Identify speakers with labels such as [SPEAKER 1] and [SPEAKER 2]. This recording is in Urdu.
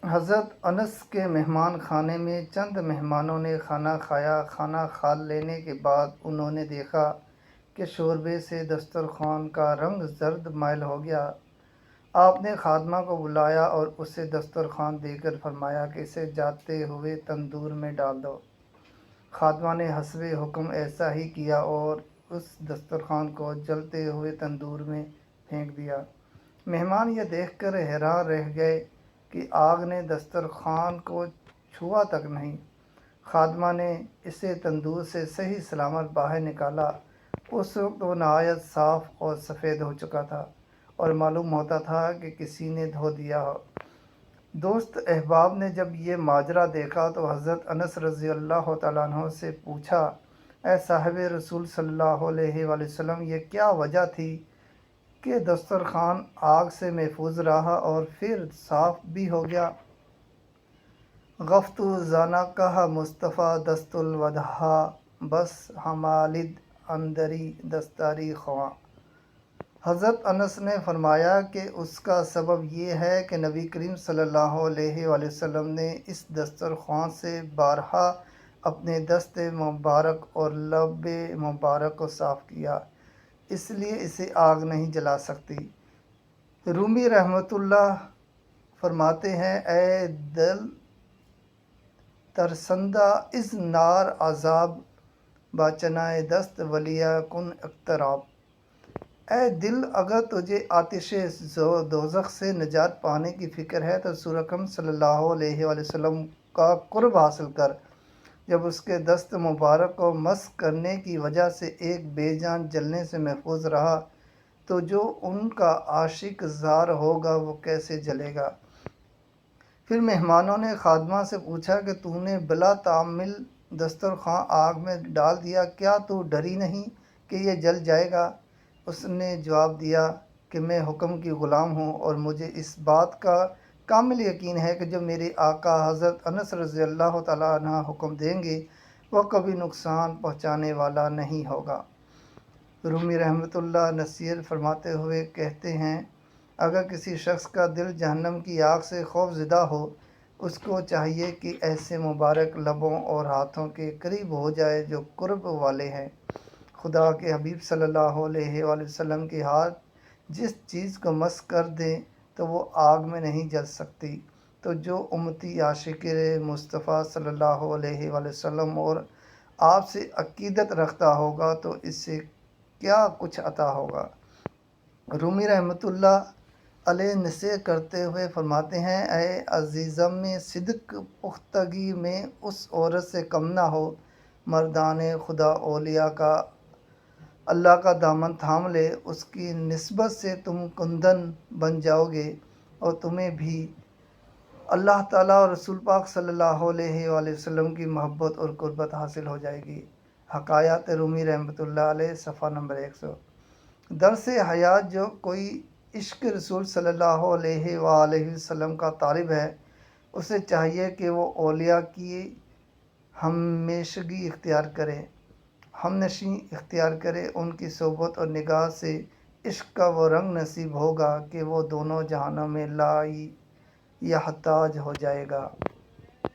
[SPEAKER 1] حضرت انس کے مہمان خانے میں چند مہمانوں نے کھانا کھایا۔ کھانا کھا لینے کے بعد انہوں نے دیکھا کہ شوربے سے دسترخوان کا رنگ زرد مائل ہو گیا۔ آپ نے خادمہ کو بلایا اور اسے دسترخوان دے کر فرمایا کہ اسے جاتے ہوئے تندور میں ڈال دو۔ خادمہ نے حسب حکم ایسا ہی کیا اور اس دسترخوان کو جلتے ہوئے تندور میں پھینک دیا۔ مہمان یہ دیکھ کر حیران رہ گئے کہ آگ نے دسترخوان کو چھوا تک نہیں۔ خادمہ نے اسے تندور سے صحیح سلامت باہر نکالا۔ اس وقت وہ نہایت صاف اور سفید ہو چکا تھا اور معلوم ہوتا تھا کہ کسی نے دھو دیا ہو۔ دوست احباب نے جب یہ ماجرا دیکھا تو حضرت انس رضی اللہ تعالیٰ عنہ سے پوچھا، اے صاحب رسول صلی اللہ علیہ وآلہ وسلم، یہ کیا وجہ تھی کہ دسترخوان آگ سے محفوظ رہا اور پھر صاف بھی ہو گیا؟ غفت زانکہ مصطفیٰ دست الوداع بس ہمالد اندری دستاری خواں۔ حضرت انس نے فرمایا کہ اس کا سبب یہ ہے کہ نبی کریم صلی اللہ علیہ وآلہ وسلم نے اس دسترخوان سے بارہا اپنے دست مبارک اور لب مبارک کو صاف کیا، اس لیے اسے آگ نہیں جلا سکتی۔ رومی رحمۃ اللہ فرماتے ہیں، اے دل ترسندہ از نار عذاب باچنائے دست ولیہ کن اقتراب۔ اے دل، اگر تجھے آتش دوزخ سے نجات پانے کی فکر ہے تو رسول اکرم صلی اللہ علیہ وآلہ وسلم کا قرب حاصل کر۔ جب اس کے دست مبارک کو مس کرنے کی وجہ سے ایک بے جان جلنے سے محفوظ رہا تو جو ان کا عاشق زار ہوگا وہ کیسے جلے گا؟ پھر مہمانوں نے خادمہ سے پوچھا کہ تو نے بلا تعمل دسترخوان آگ میں ڈال دیا، کیا تو ڈری نہیں کہ یہ جل جائے گا؟ اس نے جواب دیا کہ میں حکم کی غلام ہوں اور مجھے اس بات کا کامل یقین ہے کہ جو میرے آقا حضرت انس رضی اللہ تعالیٰ عنہ حکم دیں گے وہ کبھی نقصان پہنچانے والا نہیں ہوگا۔ رومی رحمۃ اللہ نصیحت فرماتے ہوئے کہتے ہیں، اگر کسی شخص کا دل جہنم کی آگ سے خوف زدہ ہو، اس کو چاہیے کہ ایسے مبارک لبوں اور ہاتھوں کے قریب ہو جائے جو قرب والے ہیں۔ خدا کے حبیب صلی اللہ علیہ وآلہ وسلم کے ہاتھ جس چیز کو مس کر دیں تو وہ آگ میں نہیں جل سکتی، تو جو امتی عاشق مصطفیٰ صلی اللہ علیہ وآلہ وسلم اور آپ سے عقیدت رکھتا ہوگا تو اس سے کیا کچھ عطا ہوگا۔ رومی رحمۃ اللہ علیہ نصیحت کرتے ہوئے فرماتے ہیں، اے عزیزم صدق، پختگی میں اس عورت سے کم نہ ہو۔ مردان خدا اولیاء کا اللہ کا دامن تھام لے، اس کی نسبت سے تم کندن بن جاؤ گے اور تمہیں بھی اللہ تعالیٰ اور رسول پاک صلی اللہ علیہ وآلہ وسلم کی محبت اور قربت حاصل ہو جائے گی۔ حکایات رومی رحمۃ اللہ علیہ، صفحہ نمبر 100۔ درس حیات، جو کوئی عشق رسول صلی اللہ علیہ وآلہ وسلم کا طالب ہے، اسے چاہیے کہ وہ اولیاء کی ہمیشگی اختیار کرے، ہم نشیں اختیار کرے۔ ان کی صحبت اور نگاہ سے عشق کا وہ رنگ نصیب ہوگا کہ وہ دونوں جہانوں میں لا یحتاج ہو جائے گا۔